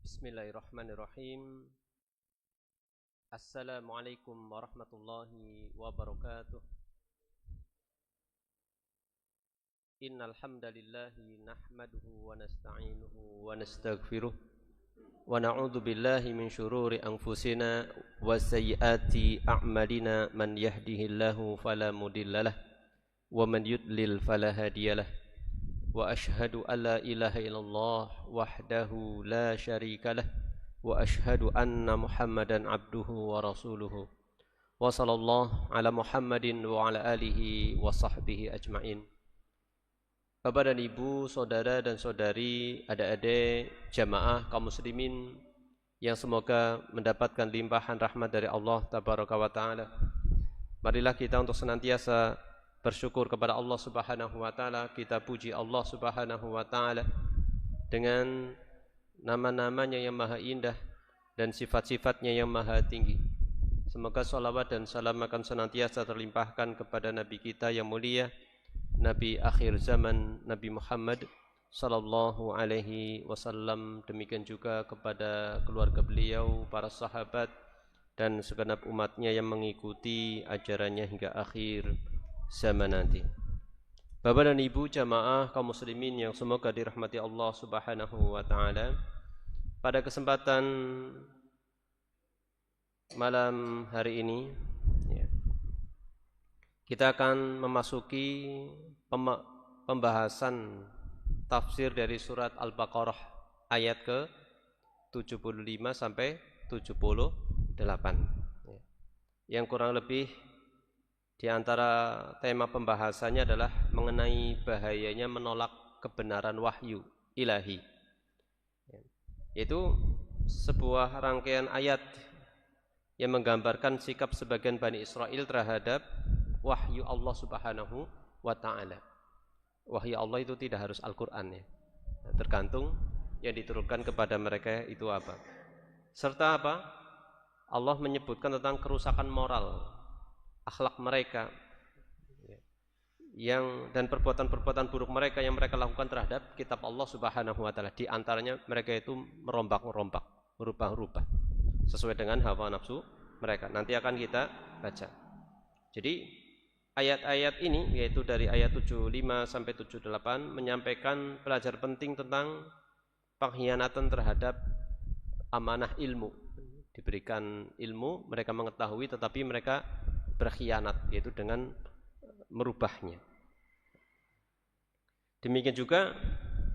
Bismillahirrahmanirrahim. Assalamualaikum warahmatullahi wabarakatuh. Innal hamdalillahi nahmaduhu wa nasta'inuhu wa nastaghfiruh wa na'udzu billahi min shururi anfusina wa sayyiati a'malina. Man yahdihillahu fala mudhillalah wa man yudlil fala hadiyalah. Wa ashhadu an la ilaha illallah wahdahu la syarika lah wa ashhadu anna Muhammadan abduhu wa rasuluhu wa sallallahu ala Muhammadin wa ala alihi wa sahbihi ajma'in. Bapak dan Ibu, saudara dan saudari, adik-adik jamaah kaum muslimin yang semoga mendapatkan limpahan rahmat dari Allah tabaraka wa taala. Marilah kita untuk senantiasa bersyukur kepada Allah Subhanahu wa taala. Kita puji Allah Subhanahu wa taala dengan nama-namanya yang maha indah dan sifat-sifatnya yang maha tinggi. Semoga salawat dan salam akan senantiasa terlimpahkan kepada Nabi kita yang mulia, Nabi akhir zaman, Nabi Muhammad sallallahu alaihi wasallam. Demikian juga kepada keluarga beliau, para sahabat dan segenap umatnya yang mengikuti ajarannya hingga akhir zaman nanti. Bapak dan Ibu jamaah kaum muslimin yang semoga dirahmati Allah Subhanahu wa taala. Pada kesempatan malam hari ini kita akan memasuki pembahasan tafsir dari surat Al-Baqarah ayat ke 75 sampai 78. Yang kurang lebih di antara tema pembahasannya adalah mengenai bahayanya menolak kebenaran wahyu ilahi. Itu sebuah rangkaian ayat yang menggambarkan sikap sebagian Bani Israel terhadap wahyu Allah Subhanahu wa ta'ala. Wahyu Allah itu tidak harus Al-Quran ya. Tergantung yang diturunkan kepada mereka itu apa. Serta apa? Allah menyebutkan tentang kerusakan moral, akhlak mereka dan perbuatan-perbuatan buruk mereka yang mereka lakukan terhadap kitab Allah Subhanahu wa taala. Di antaranya mereka itu merombak-rombak, merubah-rubah sesuai dengan hawa nafsu mereka. Nanti akan kita baca. Jadi ayat-ayat ini yaitu dari ayat 75 sampai 78 menyampaikan pelajaran penting tentang pengkhianatan terhadap amanah ilmu. Diberikan ilmu, mereka mengetahui tetapi mereka berkhianat, yaitu dengan merubahnya. Demikian juga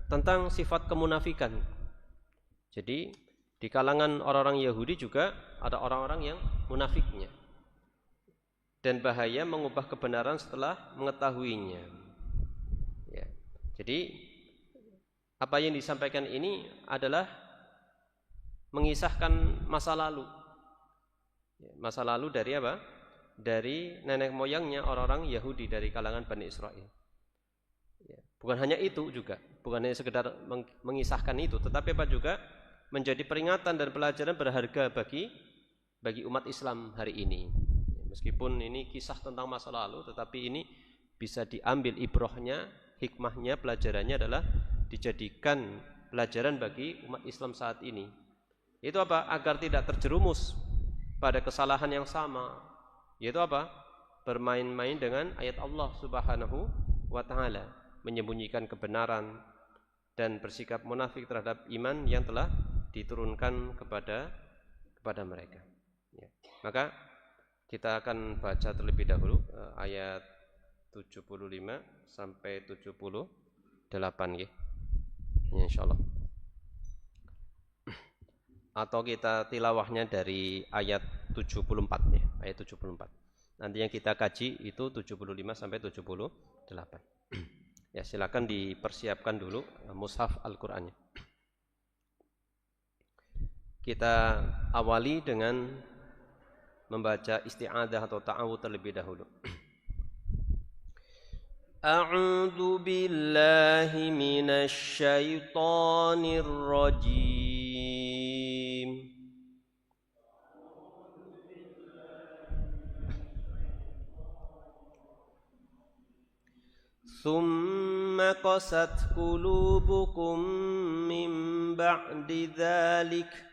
tentang sifat kemunafikan. Jadi di kalangan orang-orang Yahudi juga ada orang-orang yang munafiknya, dan bahaya mengubah kebenaran setelah mengetahuinya ya. Jadi apa yang disampaikan ini adalah mengisahkan masa lalu. Masa lalu dari apa? Dari nenek moyangnya orang-orang Yahudi dari kalangan Bani Israel. Bukan hanya itu juga, bukan hanya sekedar mengisahkan itu, tetapi apa juga menjadi peringatan dan pelajaran berharga bagi umat Islam hari ini. Meskipun ini kisah tentang masa lalu, tetapi ini bisa diambil ibrahnya, hikmahnya, pelajarannya adalah dijadikan pelajaran bagi umat Islam saat ini. Itu apa? Agar tidak terjerumus pada kesalahan yang sama, yaitu apa? Bermain-main dengan ayat Allah Subhanahu wa ta'ala, menyembunyikan kebenaran dan bersikap munafik terhadap iman yang telah diturunkan kepada mereka ya. Maka kita akan baca terlebih dahulu ayat 75 sampai 78 ya. Insyaallah. Atau kita tilawahnya dari ayat 74 ya, ayat 74. Nanti yang kita kaji itu 75 sampai 78. Ya, silakan dipersiapkan dulu mushaf Al-Qur'annya. Kita awali dengan membaca isti'adzah atau ta'awudz terlebih dahulu. A'udzu billahi minasy syaithanir rajim. ثم قست قلوبكم من بعد ذلك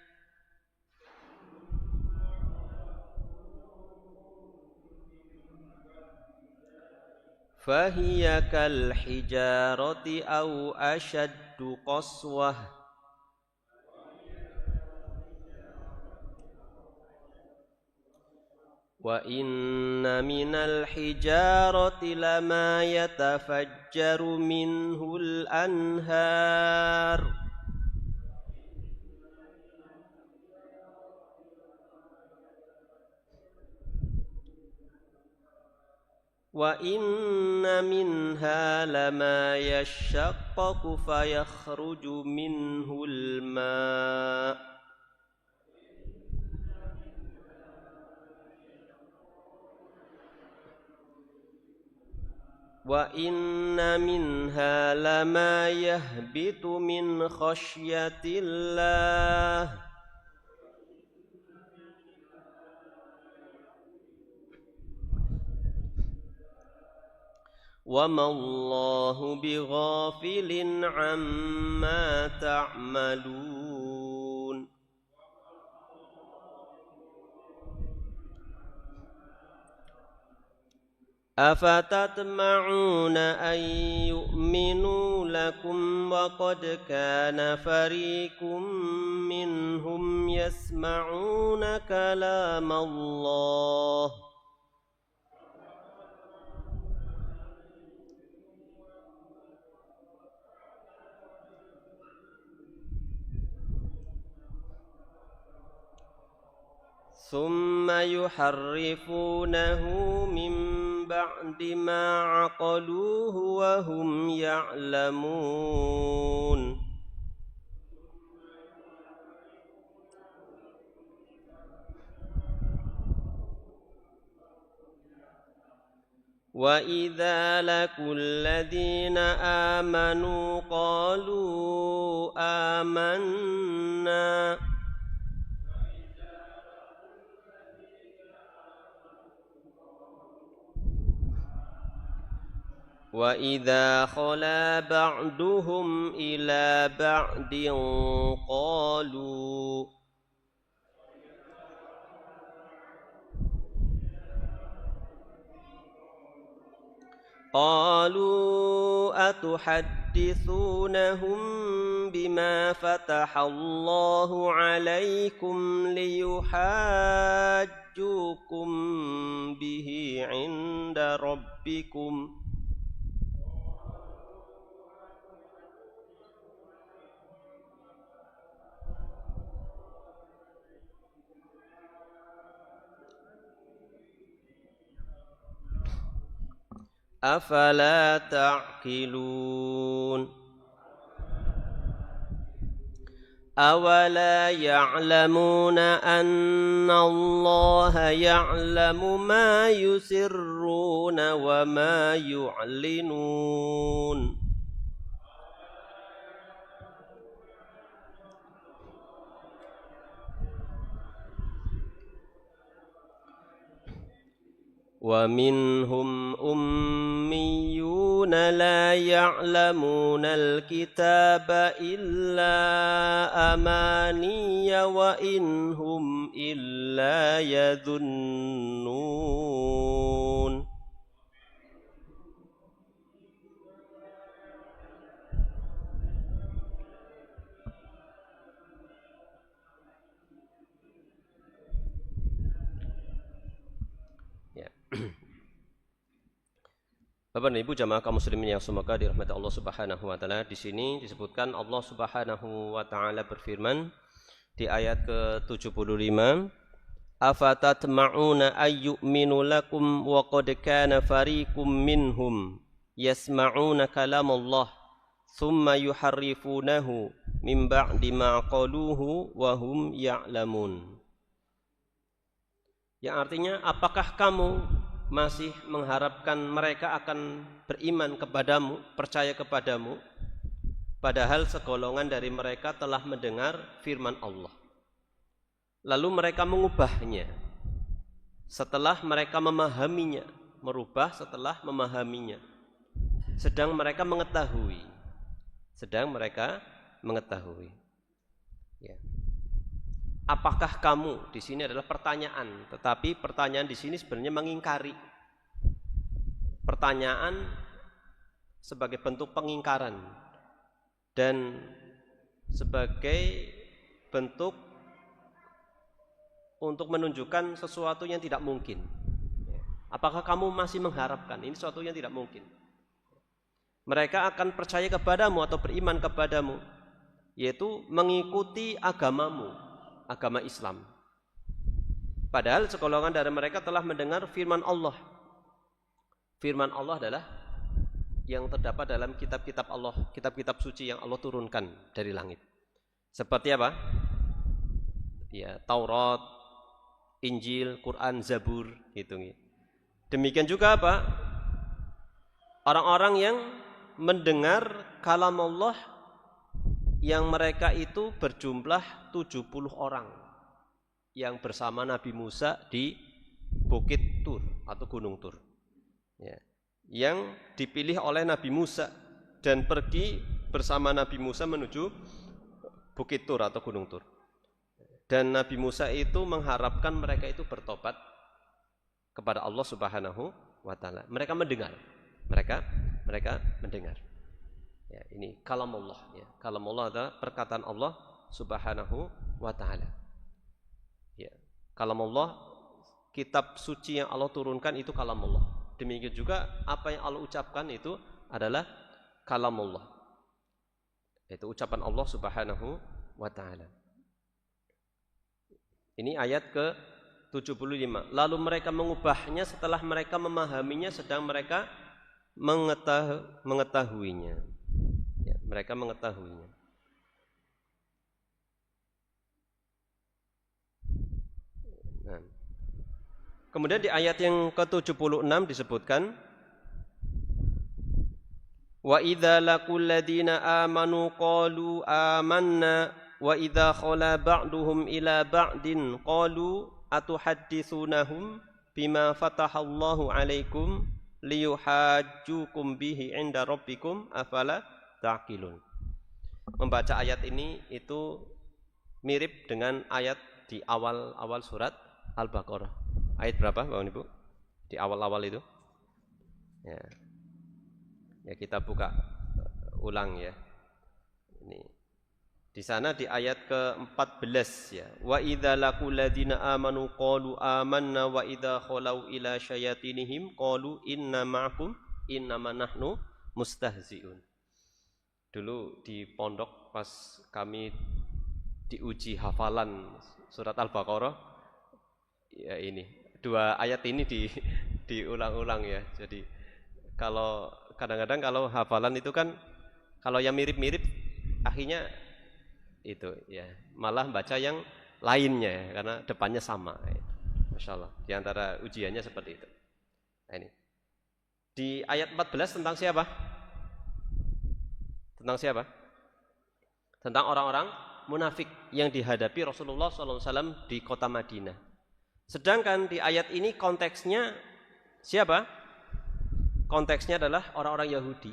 فهي كالحجارة أو أشد قسوة وإن من الحجارة لما يتفجر منه الأنهار وإن منها لما يشقق فيخرج منه الماء وَإِنَّ مِنْهَا لَمَا يَهْبِطُ مِنْ خَشْيَةِ اللَّهِ وَمَا اللَّهُ بِغَافِلٍ عَمَّا تَعْمَلُونَ. أفتطمعون أن يؤمنوا لكم وقد كان فريق منهم يسمعون كلام الله ثم يحرفونه من بعد ما عقلوه وهم يعلمون. وَإِذَا لَقُوا الَّذِينَ آمَنُوا قَالُوا آمَنَّا وَإِذَا خَلَا بَعْضُهُمْ إِلَى بَعْضٍ قالوا أتحدثونهم بما فتح الله عليكم ليحاجوكم به عند ربكم أفلا تعقلون. أولا يعلمون أن الله يعلم ما يسرون وما يعلنون. ومنهم أميون لا يعلمون الكتاب إلا أماني وإن هم إلا يظنون. Bapak dan Ibu jamaah kaum muslimin yang semoga dirahmati Allah Subhanahu wa taala, di sini disebutkan Allah Subhanahu wa taala berfirman di ayat ke-75, afatatma'una ayyuminu lakum wa qad kana fariqum minhum yasma'una kalamullah thumma yuharrifunahu min ba'di ma qaluhu wa hum ya'lamun. Yang artinya, apakah kamu masih mengharapkan mereka akan beriman kepadamu, percaya kepadamu, padahal segolongan dari mereka telah mendengar firman Allah, lalu mereka mengubahnya setelah mereka memahaminya, merubah setelah memahaminya, sedang mereka mengetahui. Ya. Apakah kamu, di sini adalah pertanyaan, tetapi pertanyaan di sini sebenarnya mengingkari. Pertanyaan sebagai bentuk pengingkaran dan sebagai bentuk untuk menunjukkan sesuatu yang tidak mungkin. Apakah kamu masih mengharapkan? Ini sesuatu yang tidak mungkin. Mereka akan percaya kepadamu atau beriman kepadamu, yaitu mengikuti agamamu, agama Islam. Padahal segolongan dari mereka telah mendengar firman Allah. Firman Allah adalah yang terdapat dalam kitab-kitab Allah, kitab-kitab suci yang Allah turunkan dari langit. Seperti apa? Ya, Taurat, Injil, Quran, Zabur, gitu. Demikian juga apa? Orang-orang yang mendengar kalam Allah yang mereka itu berjumlah 70 orang yang bersama Nabi Musa di Bukit Tur atau Gunung Tur. Ya, yang dipilih oleh Nabi Musa dan pergi bersama Nabi Musa menuju Bukit Tur atau Gunung Tur. Dan Nabi Musa itu mengharapkan mereka itu bertobat kepada Allah Subhanahu wa taala. Mereka mendengar. Mereka mendengar. Ya, ini kalam Allah, ya. Kalam Allah adalah perkataan Allah Subhanahu wa taala. Ya, kalam Allah, kitab suci yang Allah turunkan itu kalam Allah. Demikian juga apa yang Allah ucapkan itu adalah kalam Allah. Itu ucapan Allah Subhanahu wa taala. Ini ayat ke-75. Lalu mereka mengubahnya setelah mereka memahaminya sedang mereka mengetahuinya. Ya, mereka mengetahuinya. Nah. Kemudian di ayat yang ke-76 disebutkan wa idza laqul ladina amanu qalu amanna wa idza khala ba'duhum ila ba'din qalu atuhadditsunahum bima fatahallahu 'alaikum liyuhajjukum bihi 'inda rabbikum afala ta'qilun. Membaca ayat ini itu mirip dengan ayat di awal-awal surat Al-Baqarah. Ayat berapa, Bapak Ibu? Di awal-awal itu. Ya. Ya, kita buka ulang ya. Ini. Di sana di ayat ke-14 ya. Wa idza laqul ladina amanu qalu amanna wa idza khalau ila syayatinihim qalu inna ma'akum innama nahnu mustahzi'un. Dulu di pondok pas kami diuji hafalan surat Al-Baqarah ya, ini dua ayat ini diulang-ulang ya. Jadi kalau kadang-kadang kalau hafalan itu kan kalau yang mirip-mirip akhirnya itu ya malah baca yang lainnya ya, karena depannya sama. Masya Allah. Di antara ujiannya seperti itu. Nah, ini di ayat 14 tentang siapa? Tentang siapa? Tentang orang-orang munafik yang dihadapi Rasulullah SAW di kota Madinah. Sedangkan di ayat ini konteksnya siapa? Konteksnya adalah orang-orang Yahudi.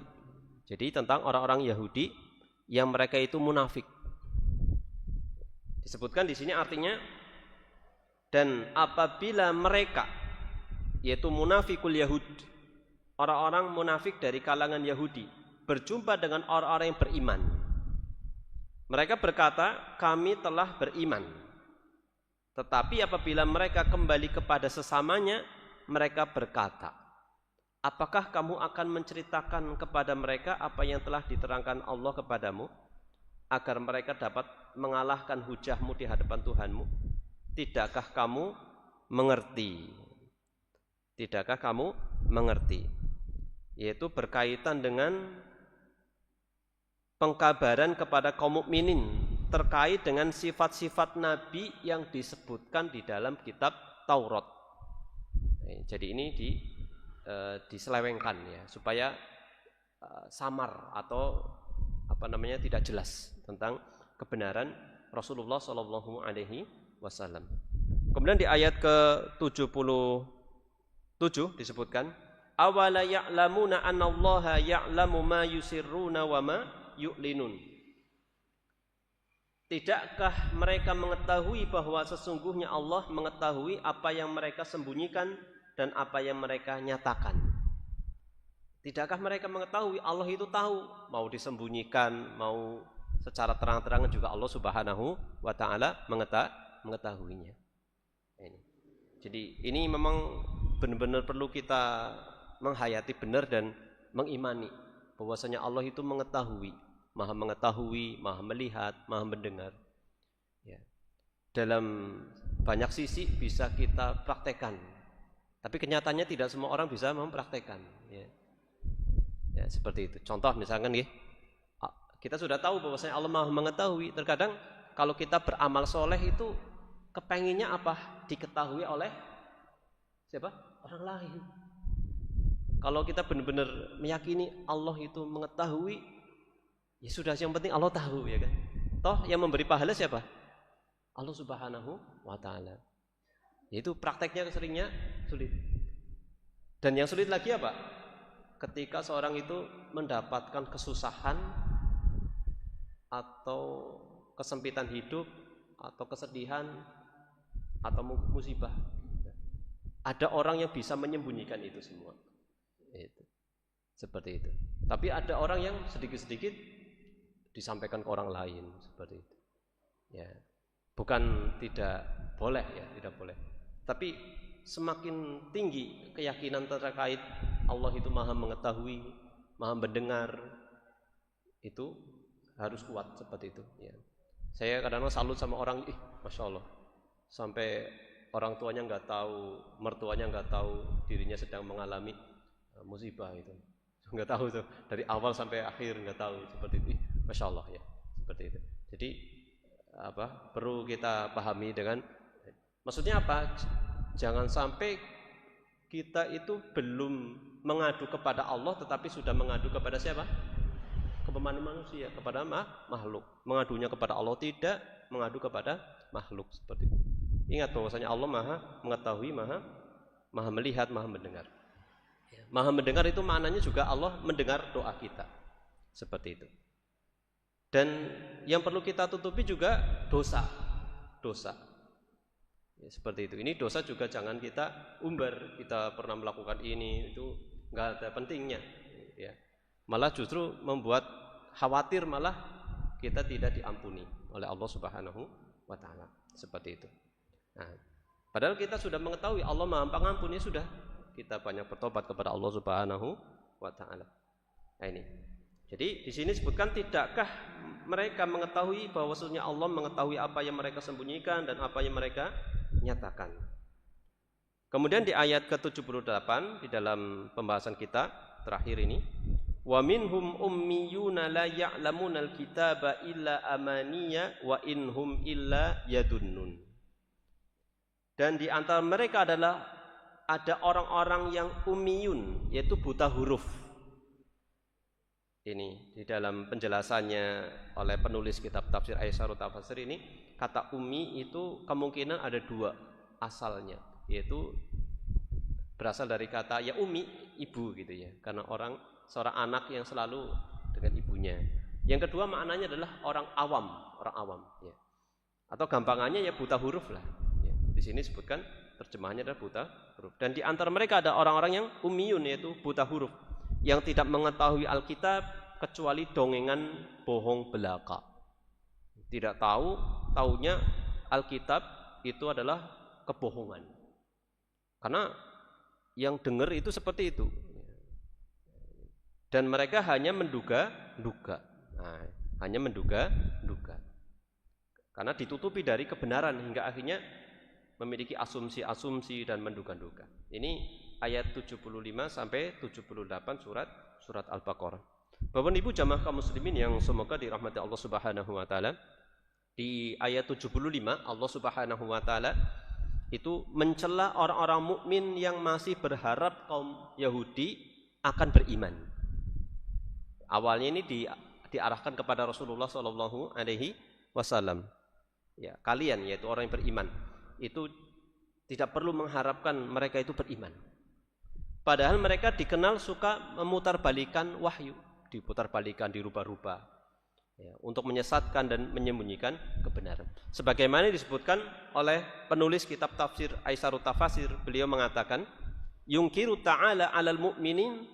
Jadi tentang orang-orang Yahudi yang mereka itu munafik. Disebutkan di sini artinya dan apabila mereka yaitu munafikul Yahud, orang-orang munafik dari kalangan Yahudi berjumpa dengan orang-orang yang beriman. Mereka berkata, kami telah beriman. Tetapi apabila mereka kembali kepada sesamanya, mereka berkata, apakah kamu akan menceritakan kepada mereka apa yang telah diterangkan Allah kepadamu, agar mereka dapat mengalahkan hujahmu di hadapan Tuhanmu? Tidakkah kamu mengerti? Tidakkah kamu mengerti? Yaitu berkaitan dengan pengkabaran kepada kaum mukminin terkait dengan sifat-sifat Nabi yang disebutkan di dalam kitab Taurat. Jadi ini diselewengkan ya supaya samar atau tidak jelas tentang kebenaran Rasulullah Shallallahu Alaihi Wasallam. Kemudian di ayat ke-77 disebutkan awala ya'lamuna annallaha ya'lamu ma yusirruna wa ma yu'linun. Tidakkah mereka mengetahui bahwa sesungguhnya Allah mengetahui apa yang mereka sembunyikan dan apa yang mereka nyatakan? Tidakkah mereka mengetahui Allah itu tahu, mau disembunyikan, mau secara terang-terangan juga Allah Subhanahu wa taala mengetahuinya. Ini. Jadi ini memang benar-benar perlu kita menghayati benar dan mengimani bahwasanya Allah itu mengetahui, maha melihat, maha mendengar. Ya. Dalam banyak sisi bisa kita praktekkan, tapi kenyataannya tidak semua orang bisa mempraktekkan. Ya, seperti itu. Contoh misalkan, kita sudah tahu bahwasanya Allah maha mengetahui. Terkadang kalau kita beramal soleh itu kepenginnya apa? Diketahui oleh siapa? Orang lain. Kalau kita benar-benar meyakini Allah itu mengetahui, ya sudah, yang penting Allah tahu, ya kan? Toh yang memberi pahala siapa? Allah Subhanahu wa taala. Itu prakteknya seringnya sulit. Dan yang sulit lagi apa? Ketika seorang itu mendapatkan kesusahan atau kesempitan hidup atau kesedihan atau musibah. Ada orang yang bisa menyembunyikan itu semua. Itu. Seperti itu. Tapi ada orang yang sedikit-sedikit disampaikan ke orang lain, seperti itu. Ya. Bukan tidak boleh, ya, tidak boleh. Tapi semakin tinggi keyakinan terkait Allah itu maha mengetahui, maha mendengar, itu harus kuat seperti itu. Ya. Saya kadang-kadang salut sama orang, masya Allah, sampai orang tuanya nggak tahu, mertuanya nggak tahu dirinya sedang mengalami musibah itu, nggak tahu tuh dari awal sampai akhir, nggak tahu, seperti itu. Masya Allah, ya, seperti itu. Jadi perlu kita pahami dengan maksudnya apa? Jangan sampai kita itu belum mengadu kepada Allah tetapi sudah mengadu kepada siapa? Kepada manusia, kepada makhluk. Mengadunya kepada Allah tidak, mengadu kepada makhluk, seperti itu. Ingat bahwasanya Allah maha mengetahui, maha melihat, maha mendengar. Maha mendengar itu maknanya juga Allah mendengar doa kita, seperti itu. Dan yang perlu kita tutupi juga dosa. Ya, seperti itu. Ini dosa juga jangan kita umbar. Kita pernah melakukan ini, itu nggak ada pentingnya. Ya. Malah justru membuat khawatir, malah kita tidak diampuni oleh Allah Subhanahu wa taala. Seperti itu. Nah, padahal kita sudah mengetahui Allah Maha Pengampun, ya sudah. Kita banyak bertobat kepada Allah Subhanahu wa taala. Nah, ini. Jadi di sini disebutkan, tidakkah mereka mengetahui bahwasanya Allah mengetahui apa yang mereka sembunyikan dan apa yang mereka nyatakan. Kemudian di ayat ke-78 di dalam pembahasan kita terakhir ini, wa minhum ummiyuna la ya'lamunal kitaba illa amaniya wa inhum illa yadunnun. Dan di antara mereka adalah ada orang-orang yang ummiyun, yaitu buta huruf. Ini di dalam penjelasannya oleh penulis kitab tafsir Aisyarut Tafsir ini, kata ummi itu kemungkinan ada dua asalnya, yaitu berasal dari kata ya ummi, ibu gitu ya, karena seorang anak yang selalu dengan ibunya. Yang kedua maknanya adalah orang awam ya. Atau gampangannya ya buta huruf lah. Ya. Di sini sebutkan terjemahannya adalah buta huruf. Dan di antara mereka ada orang-orang yang ummiyun, yaitu buta huruf, yang tidak mengetahui Alkitab kecuali dongengan bohong belaka. Tidak taunya Alkitab itu adalah kebohongan. Karena yang dengar itu seperti itu. Dan mereka hanya menduga-duga. Nah, hanya menduga-duga. Karena ditutupi dari kebenaran hingga akhirnya memiliki asumsi-asumsi dan menduga-duga. Ini ayat 75 sampai 78 surat Al-Baqarah. Bapak Ibu jamaah kaum muslimin yang semoga dirahmati Allah Subhanahu wa taala, di ayat 75 Allah Subhanahu wa taala itu mencela orang-orang mukmin yang masih berharap kaum Yahudi akan beriman. Awalnya ini diarahkan kepada Rasulullah sallallahu alaihi wasallam. Ya, kalian yaitu orang yang beriman itu tidak perlu mengharapkan mereka itu beriman. Padahal mereka dikenal suka memutarbalikan wahyu, diputarбalikan, dirubah-rubah. ya, untuk menyesatkan dan menyembunyikan kebenaran. Sebagaimana disebutkan oleh penulis kitab tafsir Aisarut Tafasir, beliau mengatakan, yungkiru ta'ala 'alal mu'minin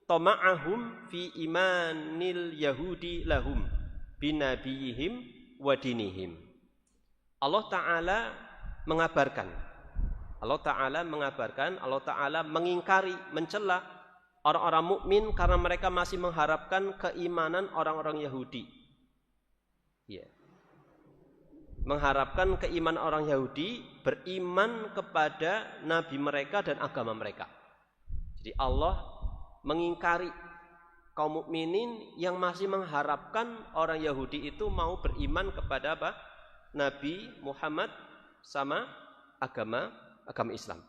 tama'ahum fi imanil yahudi lahum binabiyihim wa dinihim. Allah Ta'ala mengabarkan, Allah Ta'ala mengingkari, mencela orang-orang mukmin karena mereka masih mengharapkan keimanan orang-orang Yahudi. Ya. Mengharapkan keimanan orang Yahudi beriman kepada nabi mereka dan agama mereka. Jadi Allah mengingkari kaum mukminin yang masih mengharapkan orang Yahudi itu mau beriman kepada apa? Nabi Muhammad sama agama Islam.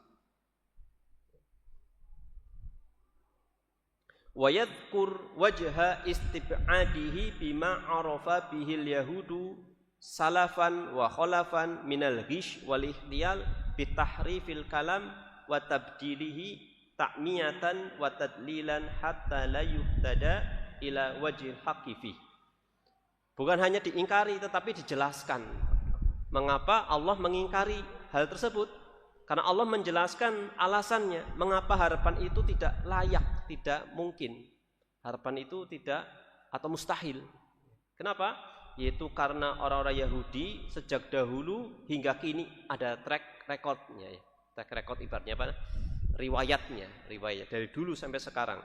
Wa yadhkur wajha istib'adihi bima arafa bihil yahudu salafan wa khalafan minal ghish wal ihtiyal bitahrifil kalam wa tabdilihi ta'miyatan wa tadlilan hatta la yuhtada ila wajhil haqqi fi. Bukan hanya diingkari tetapi dijelaskan mengapa Allah mengingkari hal tersebut. Karena Allah menjelaskan alasannya mengapa harapan itu tidak layak, tidak mungkin. Harapan itu tidak atau mustahil. Kenapa? Yaitu karena orang-orang Yahudi sejak dahulu hingga kini ada track recordnya. Track record ibaratnya apa? Riwayat dari dulu sampai sekarang.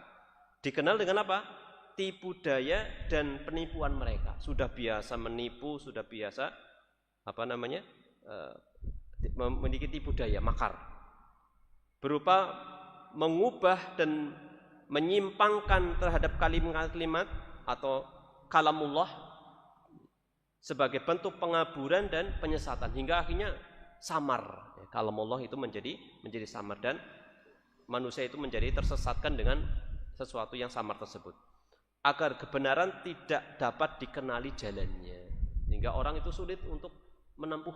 Dikenal dengan apa? Tipu daya dan penipuan mereka. Sudah biasa menipu, sudah biasa memiliki tipu daya, makar, berupa mengubah dan menyimpangkan terhadap kalimat-kalimat atau kalamullah sebagai bentuk pengaburan dan penyesatan hingga akhirnya samar. Kalamullah itu menjadi samar dan manusia itu menjadi tersesatkan dengan sesuatu yang samar tersebut, agar kebenaran tidak dapat dikenali jalannya, hingga orang itu sulit untuk menempuh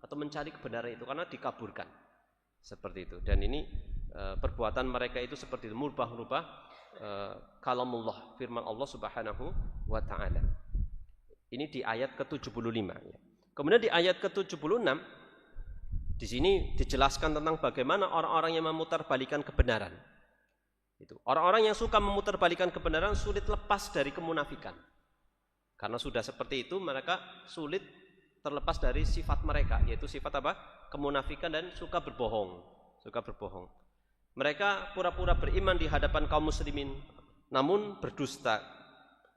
atau mencari kebenaran itu karena dikaburkan seperti itu. Dan ini perbuatan mereka itu seperti itu, merubah kalamullah, firman Allah Subhanahu wa taala. Ini di ayat ke-75 ya. Kemudian di ayat ke-76 di sini dijelaskan tentang bagaimana orang-orang yang memutarbalikkan kebenaran. Itu orang-orang yang suka memutarbalikkan kebenaran sulit lepas dari kemunafikan. Karena sudah seperti itu mereka sulit terlepas dari sifat mereka, yaitu sifat apa? Kemunafikan dan suka berbohong. Mereka pura-pura beriman di hadapan kaum muslimin, namun berdusta.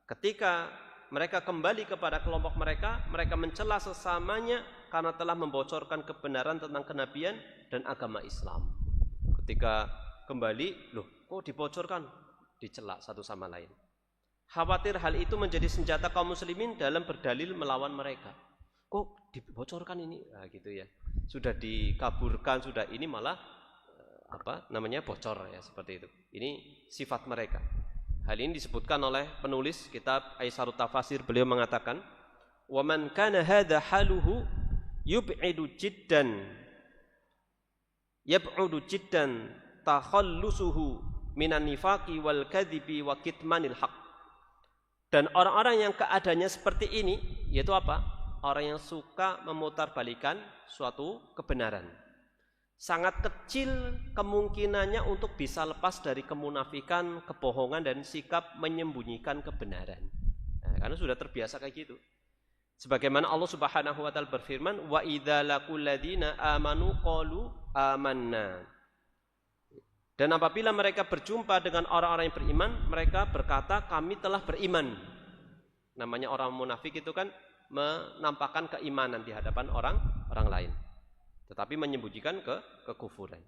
Ketika mereka kembali kepada kelompok mereka, mereka mencela sesamanya karena telah membocorkan kebenaran tentang kenabian dan agama Islam. Ketika kembali, loh, kok dibocorkan? Dicela satu sama lain. Khawatir hal itu menjadi senjata kaum muslimin dalam berdalil melawan mereka. Kok dibocorkan ini? Nah, gitu ya. Sudah dikaburkan, sudah ini malah bocor ya, seperti itu. Ini sifat mereka. Hal ini disebutkan oleh penulis kitab Aisarut Tafasir, beliau mengatakan, "Wa man kana hadha haluhu yub'idu jiddan takhallusuhu minan nifaqi wal kadhibi wa kitmanil haqq." Dan orang-orang yang keadaannya seperti ini, yaitu apa? Orang yang suka memutarbalikan suatu kebenaran, sangat kecil kemungkinannya untuk bisa lepas dari kemunafikan, kebohongan dan sikap menyembunyikan kebenaran. Nah, karena sudah terbiasa kayak gitu. Sebagaimana Allah Subhanahu wa taala berfirman, "Wa idza laqul ladzina amanu qalu amanna." Dan apabila mereka berjumpa dengan orang-orang yang beriman, mereka berkata, "Kami telah beriman." Namanya orang munafik itu kan menampakkan keimanan di hadapan orang lain, tetapi menyembunyikan kekufuran.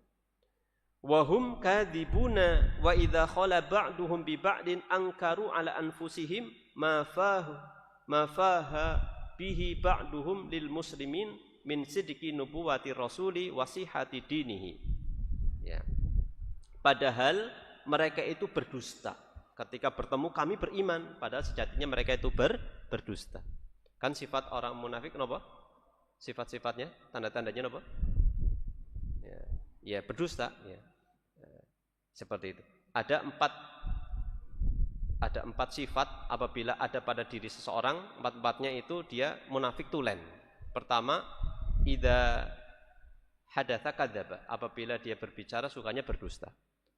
Wahum kadzibuna wa idza khala ba'duhum bi ba'din ankaru ala anfusihim ma faha bihi ba'duhum lil muslimin min sidqi nubuwati rasuli wa sihhati dinihi. Ya. Padahal mereka itu berdusta. Ketika bertemu kami beriman, padahal sejatinya mereka itu berdusta. Kan sifat orang munafik apa? Sifat-sifatnya, tanda-tandanya apa? Ya berdusta. Ya. Seperti itu. Ada 4 ada 4 sifat apabila ada pada diri seseorang, 4-4-nya itu dia munafik tulen. Pertama, idza hadatsa kadzaba, apabila dia berbicara sukanya berdusta.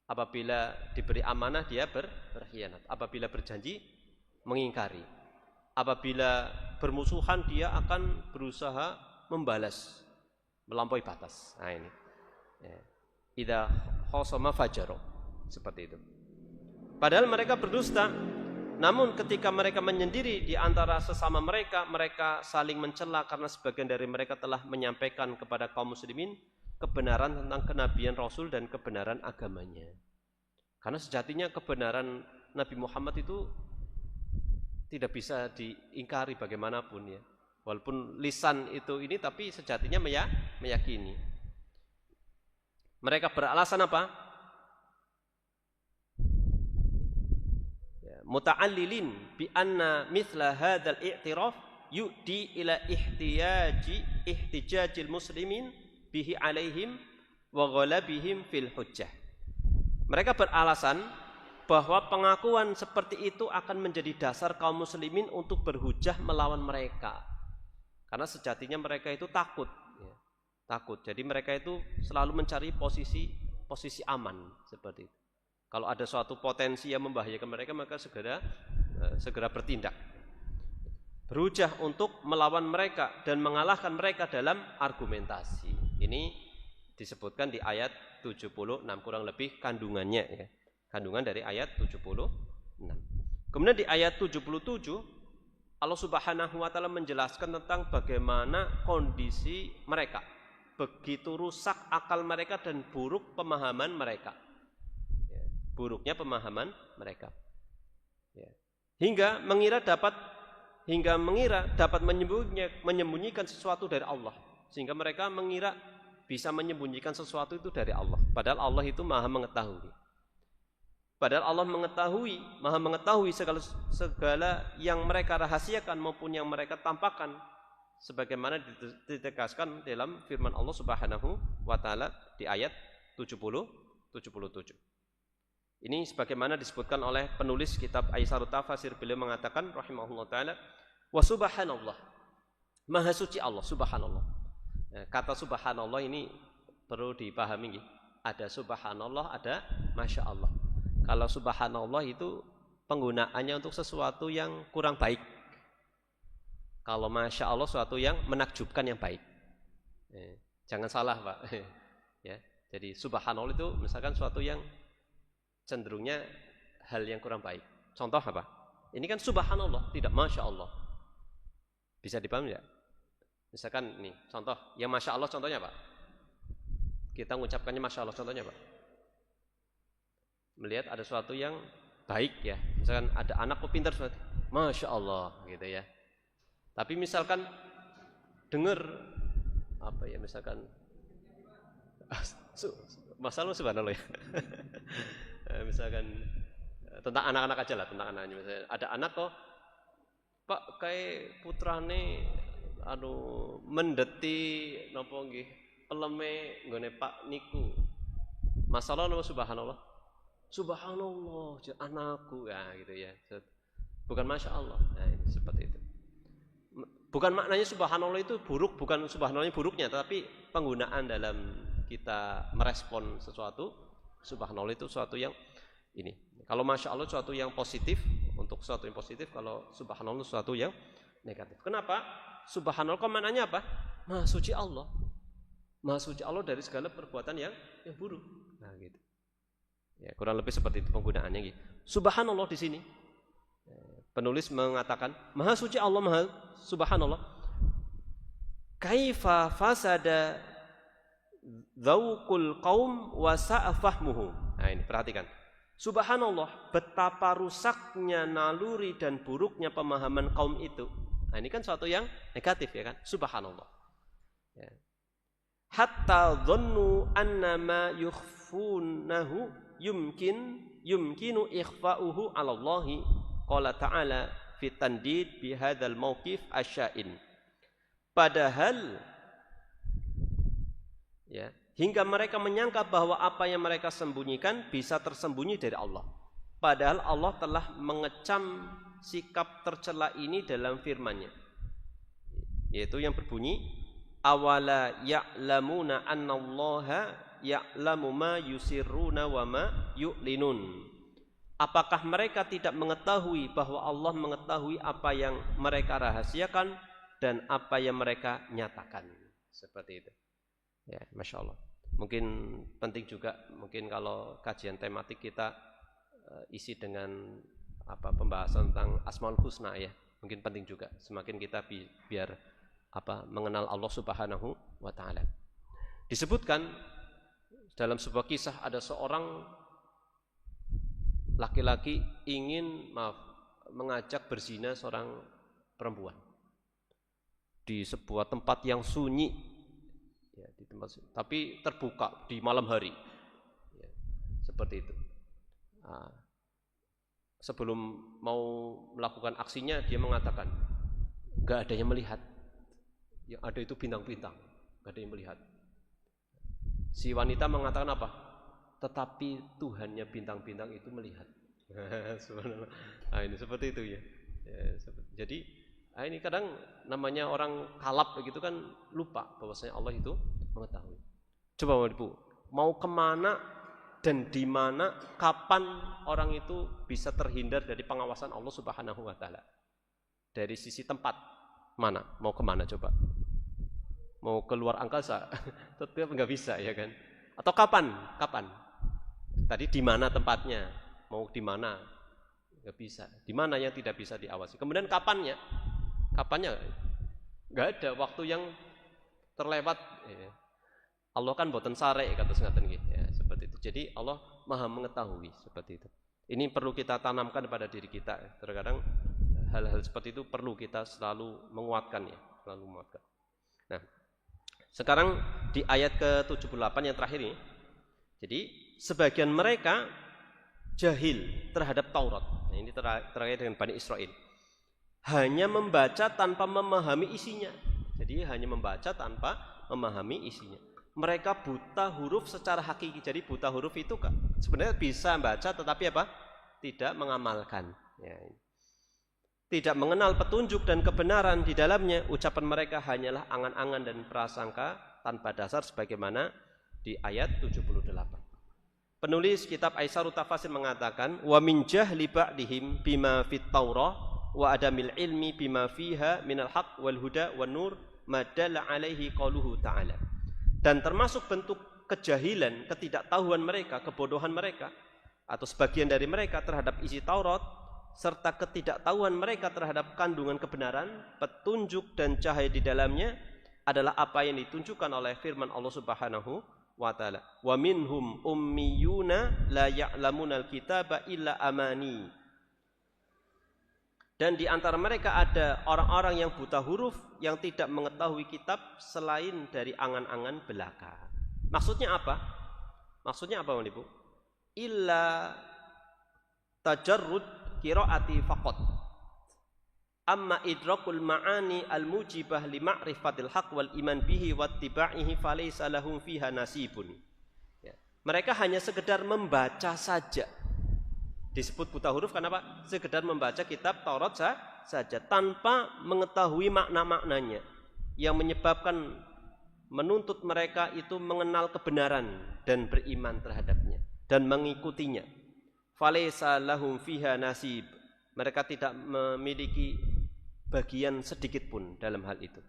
Apabila diberi amanah dia berkhianat. Apabila berjanji mengingkari. Apabila bermusuhan dia akan berusaha membalas, melampaui batas. Nah ini. Ya. Idza khasama fajara, seperti itu. Padahal mereka berdusta, namun ketika mereka menyendiri di antara sesama mereka, mereka saling mencela karena sebagian dari mereka telah menyampaikan kepada kaum muslimin kebenaran tentang kenabian Rasul dan kebenaran agamanya. Karena sejatinya kebenaran Nabi Muhammad itu tidak bisa diingkari bagaimanapun ya. Walaupun lisan itu ini, tapi sejatinya meyakini. Mereka beralasan apa? Muta'allilin bi anna mithla hadzal i'tiraf yu'di ila ihtijajil muslimin bihi alaihim wa ghalabihim fil hujjah. Mereka beralasan bahwa pengakuan seperti itu akan menjadi dasar kaum muslimin untuk berhujjah melawan mereka. Karena sejatinya mereka itu takut ya. Takut. Jadi mereka itu selalu mencari posisi aman seperti itu. Kalau ada suatu potensi yang membahayakan mereka, maka segera bertindak. Berhujjah untuk melawan mereka dan mengalahkan mereka dalam argumentasi. Ini disebutkan di ayat 76 kurang lebih kandungannya ya. Kandungan dari ayat 76. Kemudian di ayat 77 Allah Subhanahu wa taala menjelaskan tentang bagaimana kondisi mereka. Begitu rusak akal mereka dan buruk pemahaman mereka. Buruknya pemahaman mereka. Ya. Hingga mengira dapat menyembunyikan sesuatu dari Allah, sehingga mereka mengira bisa menyembunyikan sesuatu itu dari Allah. Padahal Allah itu Maha mengetahui. Padahal Allah Maha mengetahui segala yang mereka rahasiakan maupun yang mereka tampakkan, sebagaimana ditegaskan dalam firman Allah Subhanahu wa taala di ayat 77. Ini sebagaimana disebutkan oleh penulis kitab Aisarut Tafsir, beliau mengatakan rahimahullah taala, wa subhanallah, maha suci Allah, subhanallah. Nah, kata subhanallah ini perlu dipahami, ada subhanallah, ada masya Allah. Kalau subhanallah itu penggunaannya untuk sesuatu yang kurang baik. Kalau masya Allah sesuatu yang menakjubkan yang baik. Jangan salah Pak. Ya, jadi subhanallah itu misalkan sesuatu yang cenderungnya hal yang kurang baik. Contoh apa? Ini kan subhanallah, tidak masya Allah. Bisa dipahami tidak? Misalkan nih, contoh yang masya Allah contohnya apa? Kita mengucapkannya masya Allah contohnya apa? Melihat ada sesuatu yang baik ya. Misalkan ada anak kok pintar sesuatu, masya Allah gitu ya. Tapi misalkan dengar apa ya, misalkan masalah subhanallah ya. Misalkan tentang anak-anak aja lah, tentang anaknya. Misalnya ada anak kok, Pak kayak putrane mendeti napa nggih peleme nggone Pak niku. Masalah napa subhanallah? Subhanallah, anakku ya gitu ya. Bukan masya Allah. Nah, ini seperti itu. Bukan maknanya subhanallah itu buruk, bukan subhanallah buruknya, tapi penggunaan dalam kita merespon sesuatu. Subhanallah itu sesuatu yang ini. Kalau masya Allah sesuatu yang positif, untuk sesuatu yang positif. Kalau subhanallah sesuatu yang negatif. Kenapa? Subhanallah kok maknanya apa? Maha suci Allah. Maha suci Allah dari segala perbuatan yang buruk. Nah gitu. Ya, kurang lebih seperti itu penggunaannya gitu. Subhanallah di sini. Penulis mengatakan maha suci Allah, maha subhanallah. Kaifa fasada dzauqul qaum wa sa'afahmuhum. Nah ini perhatikan. Subhanallah, betapa rusaknya naluri dan buruknya pemahaman kaum itu. Nah ini kan suatu yang negatif ya kan? Subhanallah. Ya. Hatta dhannu anna ma yukhfunahu yumkinu ikhfa'uhu 'ala Allah. Qala ta'ala fi tandid bi hadzal mauqif asya'in. Padahal ya, hingga mereka menyangka bahwa apa yang mereka sembunyikan bisa tersembunyi dari Allah. Padahal Allah telah mengecam sikap tercela ini dalam firman-Nya, yaitu yang berbunyi awala ya'lamuna annallaha ya'lamu ma yusirruna wa ma yu'linun. Apakah mereka tidak mengetahui bahwa Allah mengetahui apa yang mereka rahasiakan dan apa yang mereka nyatakan. Seperti itu. Ya, Masya Allah. Mungkin penting juga, mungkin kalau kajian tematik kita isi dengan pembahasan tentang Asmaul Husna ya. Mungkin penting juga. Semakin kita biar mengenal Allah Subhanahu wa Ta'ala. Disebutkan dalam sebuah kisah ada seorang laki-laki ingin mengajak berzina seorang perempuan di sebuah tempat yang sunyi ya, tapi terbuka di malam hari ya, seperti itu. Sebelum mau melakukan aksinya dia mengatakan nggak ada yang melihat, yang ada itu bintang-bintang, nggak ada yang melihat. Si wanita mengatakan apa? Tetapi Tuhannya bintang-bintang itu melihat. Nah, ini seperti itu ya. Jadi ini kadang namanya orang kalap begitu kan lupa bahwasanya Allah itu mengetahui. Coba Ibu, mau kemana dan di mana, kapan orang itu bisa terhindar dari pengawasan Allah Subhanahu wa Ta'ala? Dari sisi tempat mana? Mau kemana coba? Mau keluar angkasa? Tetap nggak bisa ya kan? Atau kapan? Tadi di mana tempatnya? Mau di mana? Nggak bisa. Di mana yang tidak bisa diawasi? Kemudian kapannya? Kapannya? Nggak ada waktu yang terlewat. Allah kan boten sare kata ngaten nggih. Ya, seperti itu. Jadi Allah Maha mengetahui seperti itu. Ini perlu kita tanamkan pada diri kita. Terkadang hal-hal seperti itu perlu kita selalu menguatkan ya, selalu menguatkan. Nah, sekarang di ayat ke-78 yang terakhir ini. Jadi sebagian mereka jahil terhadap Taurat. Nah, ini terkait dengan Bani Israel. Hanya membaca tanpa memahami isinya. Jadi hanya membaca tanpa memahami isinya. Mereka buta huruf secara hakiki. Jadi buta huruf itu sebenarnya bisa baca tetapi tidak mengamalkan. Ya. Tidak mengenal petunjuk dan kebenaran di dalamnya. Ucapan mereka hanyalah angan-angan dan prasangka tanpa dasar sebagaimana di ayat 78. Penulis kitab Aisarut Tafasir mengatakan wa min jahli ba'dihim bima fit Taurah wa adamil ilmi bima fiha minal haq wal huda wan nur madalla alaihi qauluhu ta'ala. Dan termasuk bentuk kejahilan, ketidaktahuan mereka, kebodohan mereka atau sebagian dari mereka terhadap isi Taurat serta ketidaktahuan mereka terhadap kandungan kebenaran, petunjuk dan cahaya di dalamnya adalah apa yang ditunjukkan oleh firman Allah Subhanahu wa Ta'ala. Wa minhum ummiyuna la ya'lamuna al-kitaba illa amani. Dan di antara mereka ada orang-orang yang buta huruf yang tidak mengetahui kitab selain dari angan-angan belaka. Maksudnya apa? Maksudnya apa, Ibu? Illa tajarrud qiraati faqat. Amma idrakul ma'ani al-mujibah li ma'rifatil haq wal iman bihi wattiba'ihi falaysa lahum fiha nasibun. Ya. Mereka hanya sekedar membaca saja. Disebut buta huruf karena apa? Sekedar membaca kitab Taurat saja tanpa mengetahui makna-maknanya yang menyebabkan menuntut mereka itu mengenal kebenaran dan beriman terhadapnya dan mengikutinya. Falaysa lahum fiha nasib. Mereka tidak memiliki bagian sedikit pun dalam hal itu.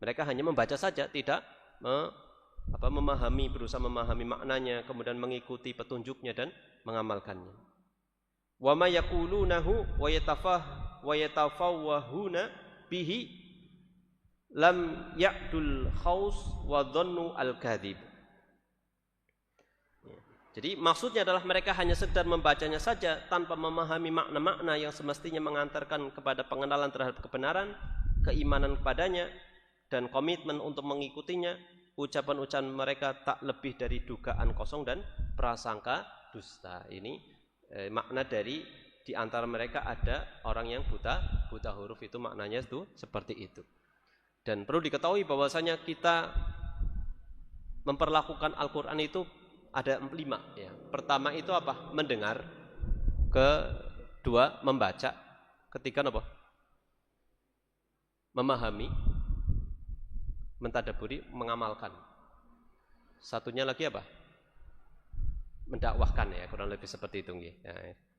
Mereka hanya membaca saja, tidak berusaha memahami maknanya, kemudian mengikuti petunjuknya dan mengamalkannya. Wa ma yaqulunahu wa yatafawwahuna bihi lam ya'dul khaus wa dhannu al-kadhib. Jadi maksudnya adalah mereka hanya sekedar membacanya saja tanpa memahami makna-makna yang semestinya mengantarkan kepada pengenalan terhadap kebenaran, keimanan kepadanya, dan komitmen untuk mengikutinya. Ucapan-ucapan mereka tak lebih dari dugaan kosong dan prasangka dusta. Ini makna dari di antara mereka ada orang yang buta huruf, itu maknanya itu seperti itu. Dan perlu diketahui bahwasanya kita memperlakukan Al-Quran itu ada 5 ya. Pertama itu apa? Mendengar. kedua membaca, ketiga apa? Memahami, mentadaburi, mengamalkan. Satunya lagi apa? Mendakwahkan ya, kurang lebih seperti itu ya,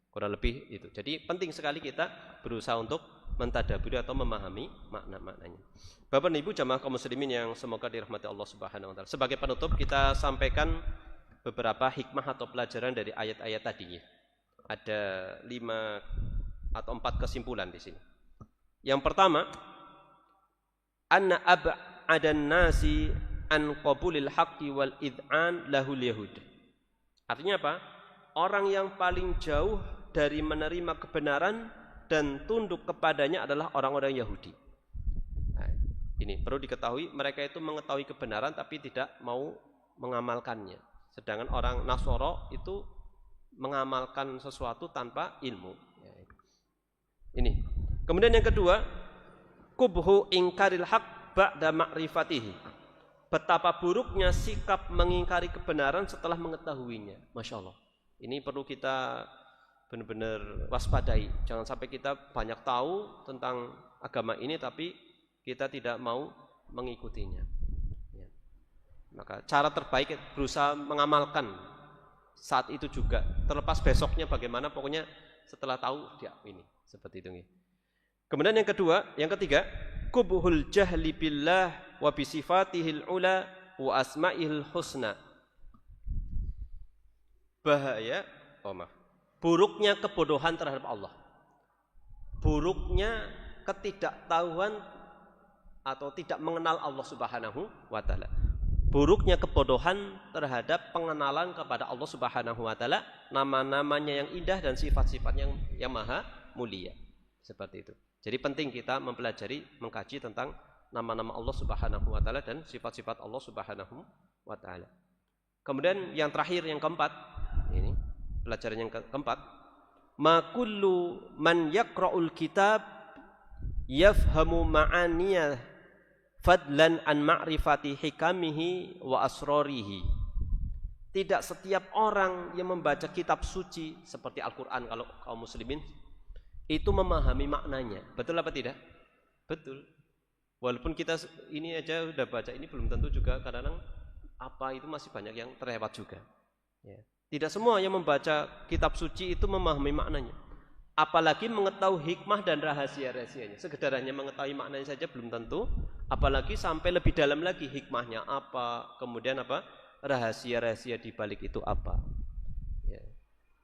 kurang lebih itu. Jadi penting sekali kita berusaha untuk mentadaburi atau memahami makna-maknanya. Bapak dan Ibu jamaah kaum muslimin yang semoga dirahmati Allah Subhanahu wa taala. Sebagai penutup kita sampaikan beberapa hikmah atau pelajaran dari ayat-ayat tadi. Ada 5 atau 4 kesimpulan di sini. Yang pertama, anna ab'adan nasi an qabulil haqqi wal id'an lahul yahud. Artinya apa? Orang yang paling jauh dari menerima kebenaran dan tunduk kepadanya adalah orang-orang Yahudi. Nah, ini perlu diketahui, mereka itu mengetahui kebenaran tapi tidak mau mengamalkannya. Sedangkan orang Nasoro itu mengamalkan sesuatu tanpa ilmu. Ini. Kemudian yang kedua, kubhu ingkaril haq ba'da ma'rifatihi. Betapa buruknya sikap mengingkari kebenaran setelah mengetahuinya. Masya Allah. Ini perlu kita benar-benar waspadai. Jangan sampai kita banyak tahu tentang agama ini tapi kita tidak mau mengikutinya. Ya. Maka cara terbaik berusaha mengamalkan saat itu juga. Terlepas besoknya bagaimana, pokoknya setelah tahu dia ini seperti itu. Kemudian yang ketiga, kubhul jahli billah wa bi sifatihil ula wa asma'ihil husna. Bahaya, buruknya kebodohan terhadap Allah. Buruknya ketidaktahuan atau tidak mengenal Allah Subhanahu wa taala. Buruknya kebodohan terhadap pengenalan kepada Allah Subhanahu wa taala, nama-namanya yang indah dan sifat-sifatnya yang maha mulia. Seperti itu. Jadi penting kita mempelajari, mengkaji tentang nama-nama Allah Subhanahu wa taala dan sifat-sifat Allah Subhanahu wa taala. Kemudian yang terakhir, yang keempat, ini pelajaran yang keempat, ma kullu man yaqra'ul kitab yafhamu ma'aniyah fadlan an ma'rifati hikamihi wa asrarihi. Tidak setiap orang yang membaca kitab suci seperti Al-Qur'an, kalau kaum muslimin itu memahami maknanya. Betul apa tidak? Betul. Walaupun kita ini aja udah baca, ini belum tentu juga, kadang-kadang apa itu masih banyak yang terlewat juga. Ya. Tidak semua yang membaca kitab suci itu memahami maknanya. Apalagi mengetahui hikmah dan rahasia-rahasianya. Sekedar hanya mengetahui maknanya saja belum tentu. Apalagi sampai lebih dalam lagi, hikmahnya apa, kemudian apa, rahasia-rahasia di balik itu apa. Ya.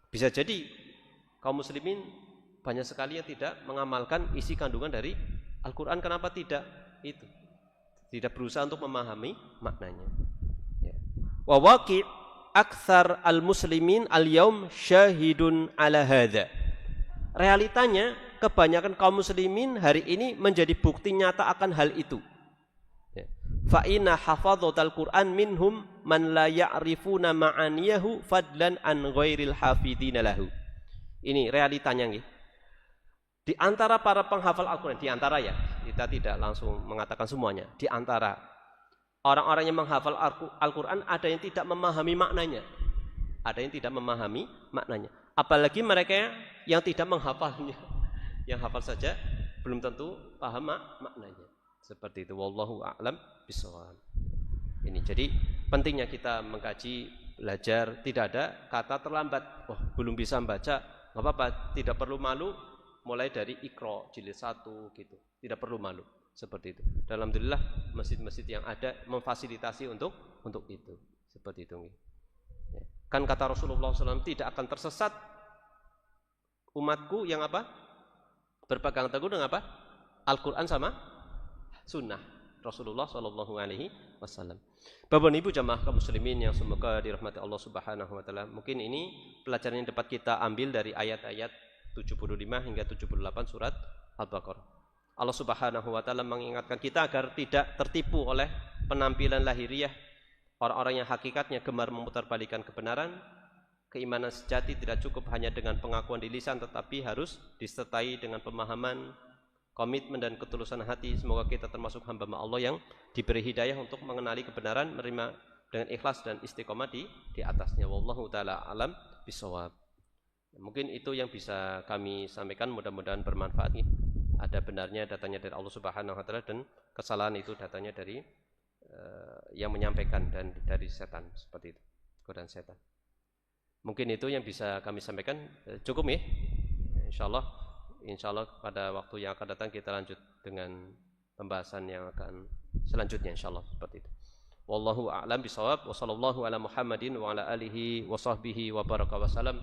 Bisa jadi kaum muslimin banyak sekali yang tidak mengamalkan isi kandungan dari Al-Quran. Kenapa tidak? Itu tidak berusaha untuk memahami maknanya. Wa waqi' aktsar al-muslimin al-yaum syahidun ala hadza. Realitanya kebanyakan kaum muslimin hari ini menjadi bukti nyata akan hal itu. Fa inna hafadhatal Qur'an minhum man la ya'rifuna ma'aniyahu fadlan an ghairil hafidina lahu. Ini realitanya nggih. Di antara para penghafal Al-Quran, di antara ya, kita tidak langsung mengatakan semuanya, di antara orang-orang yang menghafal Al-Quran ada yang tidak memahami maknanya. Ada yang tidak memahami maknanya. Apalagi mereka yang tidak menghafalnya. Yang hafal saja belum tentu paham maknanya. Seperti itu. Wallahu a'lam bishawab. Ini jadi pentingnya kita mengkaji, belajar. Tidak ada kata terlambat. Oh, belum bisa membaca, nggak apa-apa, tidak perlu malu. Mulai dari Iqra jilid 1 gitu. Tidak perlu malu seperti itu. Dan alhamdulillah masjid-masjid yang ada memfasilitasi untuk itu. Seperti itu. Ya. Kan kata Rasulullah SAW, tidak akan tersesat umatku yang apa? Berpegang teguh dengan apa? Al-Quran sama sunnah Rasulullah SAW. Bapak Ibu jamaah kaum muslimin yang semoga dirahmati Allah Subhanahu wa taala. Mungkin ini pelajaran yang dapat kita ambil dari ayat-ayat 75 hingga 78 surat Al-Baqarah. Allah Subhanahu wa taala mengingatkan kita agar tidak tertipu oleh penampilan lahiriah orang-orang yang hakikatnya gemar memutarbalikkan kebenaran. Keimanan sejati tidak cukup hanya dengan pengakuan di lisan, tetapi harus disertai dengan pemahaman, komitmen dan ketulusan hati. Semoga kita termasuk hamba Allah yang diberi hidayah untuk mengenali kebenaran, menerima dengan ikhlas dan istiqomah di atasnya. Wallahu taala alam bisawab. Mungkin itu yang bisa kami sampaikan, mudah-mudahan bermanfaat ya. Ada benarnya datanya dari Allah Subhanahu wa taala dan kesalahan itu datanya dari yang menyampaikan dan dari setan, seperti itu, godaan setan. Mungkin itu yang bisa kami sampaikan. Cukup ya. Insyaallah pada waktu yang akan datang kita lanjut dengan pembahasan yang akan selanjutnya insyaallah, seperti itu. Wallahu a'lam bishawab wa sallallahu ala Muhammadin wa ala alihi wa sahbihi wa baraka wa salam.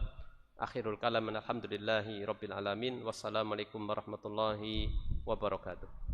Akhirul kalam alhamdulillahi rabbil alamin. Wassalamualaikum warahmatullahi wabarakatuh.